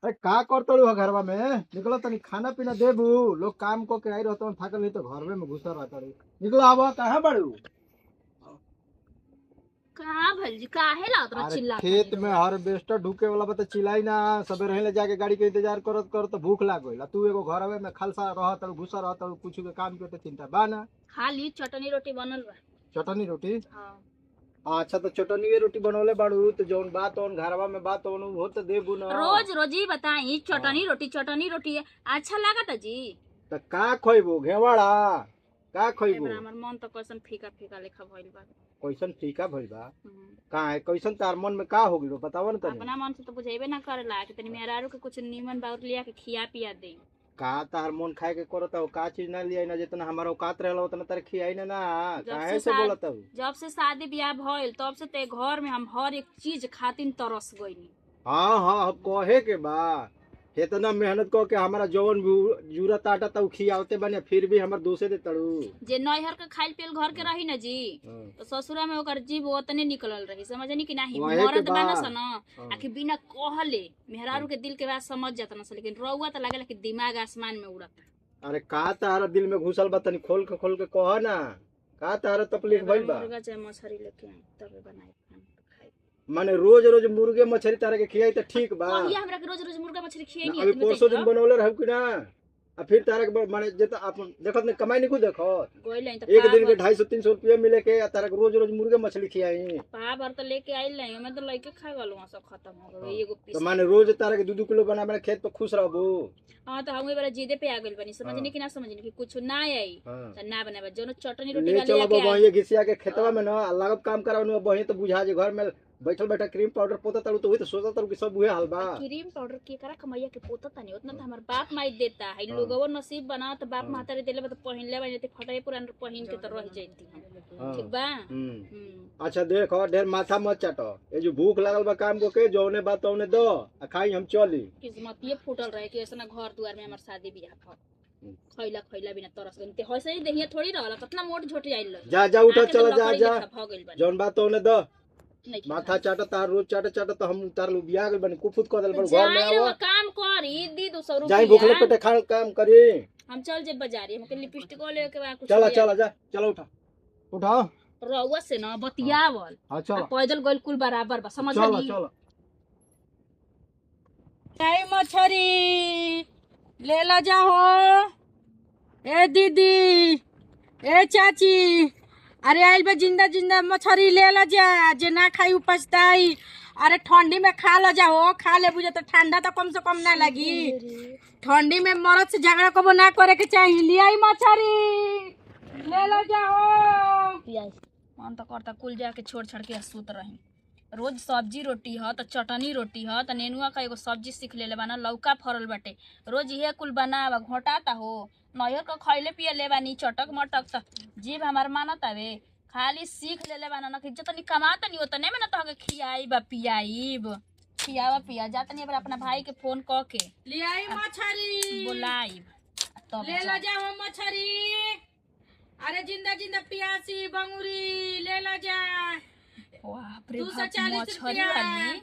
अरे का करतलू है घरवा में? निकलो तनी खाना पीना देबू। लोग काम को के आई रहता थाकल नहीं तो घर में घुसा रहता रे। निकलो आवा कहाँ बड़ू? कहाँ भल जी काहे लात रहा अरे चिल्लाता खेत नहीं में रहुआ? हार्वेस्टर ढुके वाला बता चिल्लाई ना। सबे रहे जाके गाड़ी के इंतजार करत कर तो भूख लाग गइल। तू एगो घरवे में खालसा रहत घुसा रहत कुछ के काम के तो चिंता बा ना। खाली चटनी रोटी बनल बा। चटनी रोटी? हाँ। अच्छा तो चटनी रोटी बनवले बाड़ू तो जौन बात तौन घरवा में बात तौन वो तो देबू ना। रोज रोजी बताई चटनी रोटी अच्छा लागता जी? तो का खोइबू घेवाड़ा? का खोइबू? एबरा हमर मन तो कैसन फीका फीका लेखा भइल बा। कैसन फीका भइल बा? हम्म। का है कैसन तार मन में का हो गइल बताव न तनी। अपना मन से तो बुझेबे ना करेला कि तनी मेहरारू के कुछ नीमन बाउर लिया के खिया पिया दे। का तार मन खाए के करत हो का चीज ना लिया ना जितना हमारा औकात रहला उतना तार खियाई ना ना। काहे से बोलत हो? जब से शादी ब्याह भइल तब से ते घर में हम हर एक चीज खातिन तरस गइनी। हाँ हाँ कहे के बा। इतना मेहनत कर के हमारा जवन जूरत आटा तो खियावते बने फिर भी हमर दोसे दे तड़ू। जे नैहर के खाइल पियल घर के रही ना जी तो ससुरा में ओकर जीव ओतने निकलल रही समझनी कि नहीं। मरद बाना सन आखिर बिना कहले मेहरारू के दिल के बात समझ जाता ना लेकिन रउआ तो लागेला कि दिमाग आसमान में उड़ता। अरे का तारा दिल में घुसल बा तनी खोल के कह ना। का तारा तकलीफ भइल बा? मुर्गा चाहे मछली लेके आई तबे बनाई खाना खाई। माने रोज रोज मुर्गे मछली तारा के खियाई त ठीक बा। कहिया हमरा के रोज रोज मुर्गा मछली खियाई नहीं अभी परसों दिन बनौले रहब कि ना। आ फिर तारा के माने जेता अपन देखत ने कमाई नहीं को देखत। गोइल त एक दिन के 250-300 रुपया मिले के आ तारा के रोज रोज मुर्गे मछली खियाई। पा भर त लेके आइल नहीं मैं तो लइके खा गलू सब खत्म हो गई एगो पीस। तो माने रोज तारा के 2-2 किलो बना बना खेत पे खुश रहबू। हां तो हम बार जीदे पे आ गइल बनी समझनी कि ना समझनी कि कुछ ना आई त ना बनाबे जोनो चटनी रोटी ले वाले चलो लेके बाबा ये घिसिया के खेतवा में ना लागत काम करावनु बही तो बुझा जे घर में बैठल बैठा क्रीम पाउडर पोता तड़ू तो वही तो सोचा तड़ू कि सब उहे हाल बा। क्रीम पाउडर के करा कमैया के पोता तनी उतना तो हमर बाप माई देता है लोगवा नसीब बना तो बाप मातारे देले बा तो पहिन ले बने फटाई पुरान पहिन के तो रह जैती हम ठीक बा। अच्छा देखो ढेर माथा मत चाटो। ये जो भूख लागल बा काम को के जौने बात तौने दो आ खाई हम चली। किस्मतिए फूटल रहे कि ऐसा घर दुआर में हमर शादी बियाह भ खैला खैला बिना तरस गन ते हइसे ही देहिया थोड़ी रहला कितना मोट झोट जाइल जा जा उठ चल जा जौन बात तौने दो। माथा चाटा तार रोज चाटा तो हम उतार लू बियाह गइल बनी कुफुत कर देल बड़ घर में आओ काम करी दी 200 रुपया जाई भूखले पेटे खा काम करी। हम चल जे बाजारी हमके लिपस्टिक ले के बा कुछ चला जा चलो उठा रउआ से ना बतियावल। हां चलो पैदल गइल कुल बराबर बा समझली। चलो टाई मछरी ले ला जाओ। ए दीदी ए चाची अरे आइल बा जिंदा जिंदा मछरी ले ला जा जे ना खाई उपजताई। अरे ठंडी में खा लो जाओ खा ले बुझे तो ठंडा तो कम से कम ना लगी। ठंडी में मरद से झगड़ा कबो ना करे के चाहिए। ले आई मछरी ले लो जाओ। मन तो करता कुल जाके छोड़ छाड़ के सूत रही। रोज सब्जी रोटी ह तो चटनी रोटी ह तो नेनुआ का एगो सब्जी सीख ले बाना लौका फरल बाटे रोज इहे कुल बनावा घोटाता हो नैहर का खैले पिए ले बानी चटक मटक त जीभ हमार मानत आवे खाली सीख ले बाना न कि जतनी कमाता नहीं ओतने में न तो खियाई बा पियाईब पियावा पिया जातनी अब अपना भाई के फोन क के ले आई मछरी बोलाईब तब ले ला जाओ मछरी। अरे जिंदा जिंदा पियासी बंगुरी ले ला जा। बाप रे मछरी वाली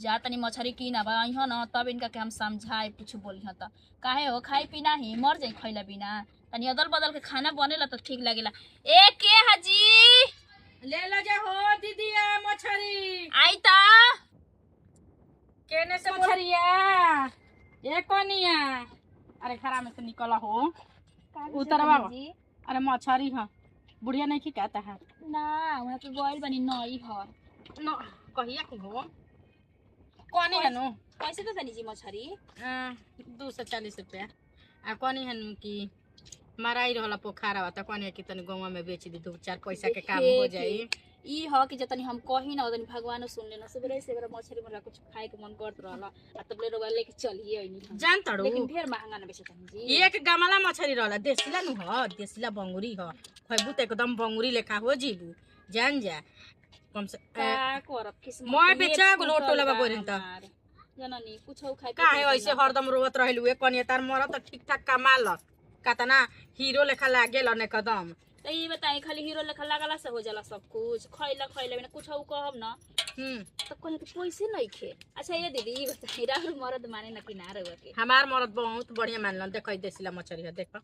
जा तनी मछरी कीन अब आई न तब इनका के हम समझाए कुछ बोली त काहे हो खाई पीना ही मर जाई खैला बिना तनी अदल बदल के खाना बनेला तो ठीक लागेला। ए के हाजी ले ला जा हो दीदिया मछरी आई ता केने से मछरिया ये कोनिया। अरे खरा में से निकला हो उतरवा। अरे मछरी है बुढ़िया नहीं कहता है ना वहां के गोइल बनी नई ह न कहिया के हो कोनी है नु कैसे तो तनी जी मछरी 240 रुपया। आ कोनी है कि मराई रहला पोखरा त कोनी कि तनी गांव में बेच दी 2-4 पैसा के काम हो जाई। ई ह कि जतनी हम कही ना ओतनी भगवान सुन लेना सबरे सेबरा मछरी मरा कुछ खाए के मन करत रहला आ तबले रोवा लेके चलिए ओइनी जान तड़ू लेकिन ढेर महंगा ना बेचे तनी जी। एक गमला मछरी रहला देसिला नु ह देसिला बंगुरी ह खइबू त एकदम बंगुरी लेखा हो जीबू जान जा कम से का करब किस्मत मैं बेचा गुलो टोला बा बोरिन त जननी कुछ खाए काहे ऐसे हरदम रोवत रहलू ए कनिया तार मर त ठीक ठाक कमाल कतना हीरो लेखा लागेल न कदम तो ये बताई खाली हीरो लेखा लागला से हो जाला सब कुछ खैला खैला बिना कुछ कहब ना तो कहे के पैसे नहीं खे। अच्छा ये दीदी ये बताई राहुल मरद माने ना कि ना रहुआ के? हमार मरद बहुत बढ़िया मानल। देखो देसीला मछली है, देखो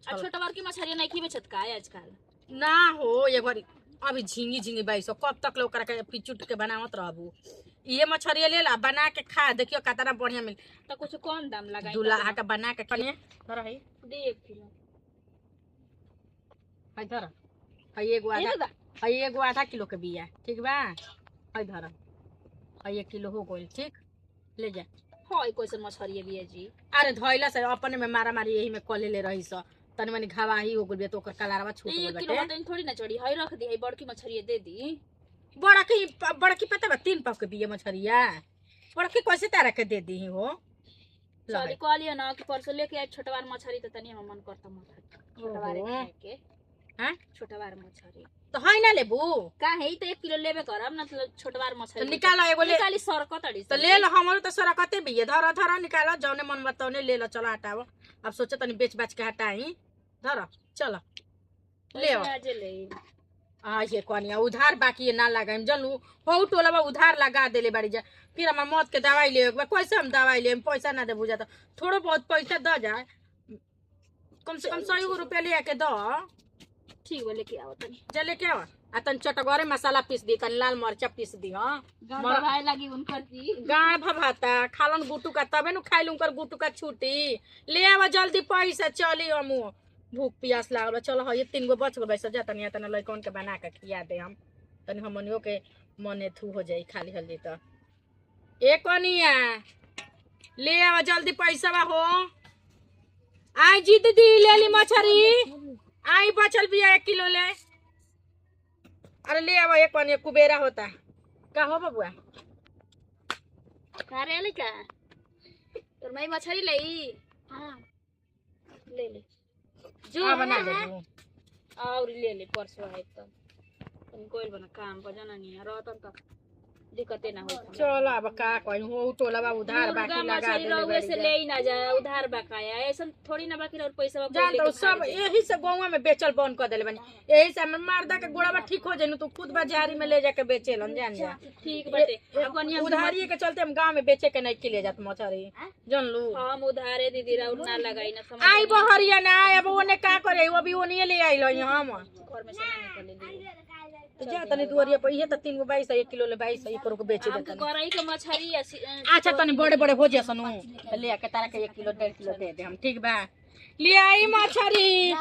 आ छोटा बार की मछली नहीं की बेचत का आजकल? ना हो ये घड़ी अभी झींगी झींगी बाईसो कब तक लोग के पिचुट के बनावत रहबू। ये मछली ले ला बना के खा, देखियो कितना बढ़िया मिल। तो कुछ कौन दाम लगाई? दूल्हा का बना के कनिए धर है दे 1 किलो है, धर है एगो आधा किलो के बिया, ठीक बा है, धर है 1 किलो हो गइल, ठीक ले जा। हाय कैसन मछली बिया जी? अरे धइला से अपने में मारा मारी यही में कले ले रही स तनी मनी घावाही हो गइल तो ओकर कलारवा छूट गइल 1 किलो बाटे। मटन थोड़ी ना चढ़ी है, रख दी है बड़की मछली दे दी। बड़की पता बा 3 पाव के बिया मछरिया, बड़की कैसे तारा के दे दी हो? चली कहलिए ना कि परसों लेके आए छोटवार मछली तो तनी हम मन करता मछली छोटवार खाए के। हां छोटवार मछली तो है ना लेबू का है तो 1 किलो लेबे करब ना, मतलब छोटवार मछली तो निकाल एगो ले निकाली सरकत अड़ी तो ले लो। हमरो तो सरकते बिया, धर धर निकाल जौने मन बताओने ले लो। चलो हटाओ, अब सोचे तनी बेच बाच के हटाई, धर चलो ले आओ। आज ले आ ये कोनिया उधार बाकी ना लगाइम जनू हो टोला बा उधार लगा देले बाड़ी जा। फिर हमार मौत के दवाई ले कैसे हम दवाई ले, पैसा ना दे बुझा तो थोड़ो बहुत पैसा द जाए, कम से कम 100 रुपया ले के दो। ठीक है लेके आओ तनी जा लेके आओ। आ तन चटगरे मसाला पीस दी, तन लाल मरचा पीस दी। हां गांव भाई लगी उनकर जी गाय भभाता खालन गुटू का तबे नु खाइलू कर गुटू का छुट्टी ले आवा जल्दी पैसा चली हम भूख प्यास लागल। चलो है 3 गो बच गो बैस जा तनी तना लइकन के बना के खिया दे हम तनी हमनियो के मने थू हो जाई खाली हल्दी तो। ए कनिया ले आवा जल्दी पैसा बा हो। आई जी दीदी ले ली मछरी, आई बचल भी 1 किलो ले। अरे ले आवा एक कनिया कुबेरा होता का हो बबुआ? अरे ले का तोर मैं मछली लई। हां ले ले जो बना ले और ले ले परसों है तो तुम कोई बना काम पर जाना नहीं रहता तो दिक्कतें ना हो। चलो अब का कहीं हो टोला बा उधार बाकी लगा दे रउवे से ले ही ना जा उधार बकाया ऐसा थोड़ी ना बाकी और पैसा जान तो सब यही से गांव में बेचल बंद कर देले बनी। यही से हमर मर्दा के गोड़वा ठीक हो जानु तो खुद बाजारी में ले जाके बेचेलन जान जा। ठीक बाटे अपन उधारी के चलते हम गांव में बेचे के नहीं ले जात मछरी जान लू। हम उधारे दीदी राउर ना लगाई ना समझ आई बहरिया ना अब ओने का करे वो भी ओने ले आइलो हम घर में से ना निकले तो जा तनी दुवरिया पे ये तो 3 गो 22 1 किलो ले 22 ये करो के बेच दे तनी। गरई के मछली अच्छा तनी बड़े बड़े हो जसनु ले के तारा के 1 किलो 1.5 किलो दे दे हम, ठीक बा ले आई मछरी।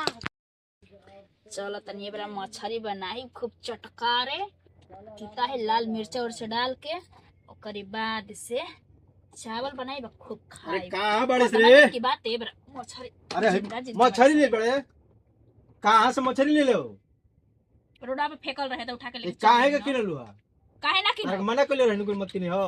चलो तनी ये बड़ा मछली बनाई खूब चटकारे किता है लाल मिर्च उर्च डाल के ओकरी बाद से चावल बनाई बा खूब खाई। अरे कहां बड़े रे की बात है बड़ा मछली। अरे मछली ले बड़े कहां से मछली ले लो? रोडा पे फेकल रहे तो उठा के ले काहे के किनलू हा? काहे ना अरे कि मना कइले रहनु कोई मत किनी हो।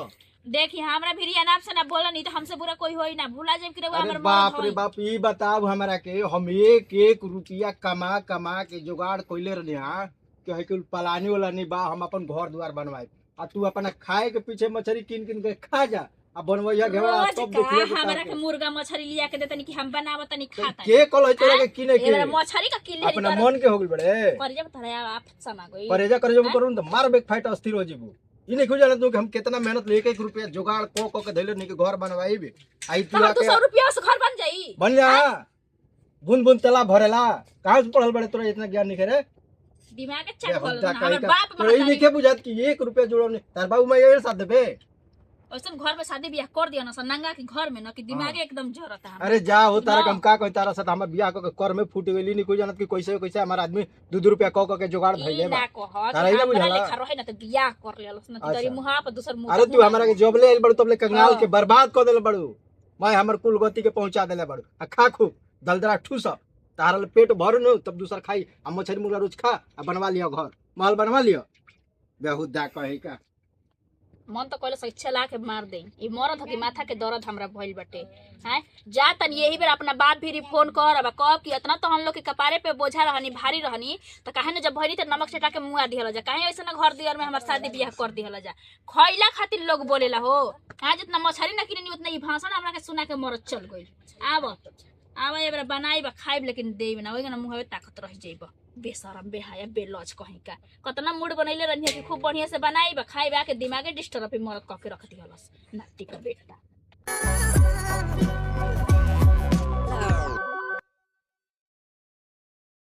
देखिए हमरा भी अनाप से ना बोला नहीं तो हमसे बुरा कोई होई ना भूला जाए कि अरे हमर बाप रे बाप ई बताओ हमरा के हम 1 रुपया कमा कमा के जुगाड़ कइले रहनी हां कि है कुल पलानी वाला नहीं बा हम अपन घर द्वार बनवाए आ तू अपना खाए के पीछे मछली किन किन के खा जा आ बनवैया घेवड़ा सब देखिए हमरा के मुर्गा मछली लिया के देतनी कि हम बनावत नहीं खाता के कल तोरा के किने के ए मछली का किले अपना मन के हो गेल बड़े पर जब तोरा आप समा गई परेजा कर जब करू तो मार बेक फाइट अस्थिर हो जीबू ई नहीं खोजा तू कि हम कितना मेहनत ले 1 रुपया जुगाड़ को के धैले नहीं के घर बनवाई बे आई तू तो आके 200 रुपया से घर बन जाई बन जा बूंद बूंद तला भरेला कहां से पढ़ल बड़े तोरा इतना ज्ञान नहीं करे दिमाग के चट बोल हमर बाप तोरा ई नहीं के बुझात कि 1 रुपया जोड़ने तार बाबू मैं ये साथ देबे ओसन घर में शादी ब्याह कर दिया ना सन नंगा के घर में ना कि दिमाग एकदम जरता है। अरे जा हो तारा हम का कह तारा साथ हमर बियाह के कर में फूट गेली नहीं कोई जानत कि कैसे कैसे हमार आदमी 2 रुपया के जुगाड़ धइले बा। ना कह तारा ई ना बुझाला लेखा रहे ना तो बियाह कर लेलस ना तेरी मुहा पर दूसर मुंह। अरे तू हमरा के जबले आइल बड़ू तबले कंगाल के बर्बाद कर देले बड़ू मैं हमर कुल गति के पहुंचा देले बड़ू आ खा खूब दलदरा ठूस तारा पेट भर न तब दूसर खाई आ मछली मुर्गा रोज खा आ बनवा लियो घर महल बनवा लियो बेहुदा कहे का मन तो कहले शिक्षा ला के मार दे ई मरद हकी माथा के दर्द हमरा भइल बटे हैं जा तन यही बेर अपना बाप भी फोन कर अब कह कि इतना तो हम लोग के कपारे पे बोझा रहनी भारी रहनी तो काहे न जब भइली त नमक चटा के मुआ दिहल जा काहे ऐसे न घर दियर में हमर शादी बियाह कर दिहल जा खइला खातिर लोग बोलेला हो हां जितना मछरी न किनी उतना ई भाषण हमरा के सुना के मरद चल गइल। आवा एबरा बनाई बा खाइब लेकिन देब ना ओइगना मुहवे ताकत रह जाइब बेशरम बेहाया बेलज कहीं का कतना मूड बनैले रहनी कि खूब बढ़िया से बनाई बा खाइब आके दिमागे डिस्टर्ब पे मरद क के रख दिहलस नाटी का बेटा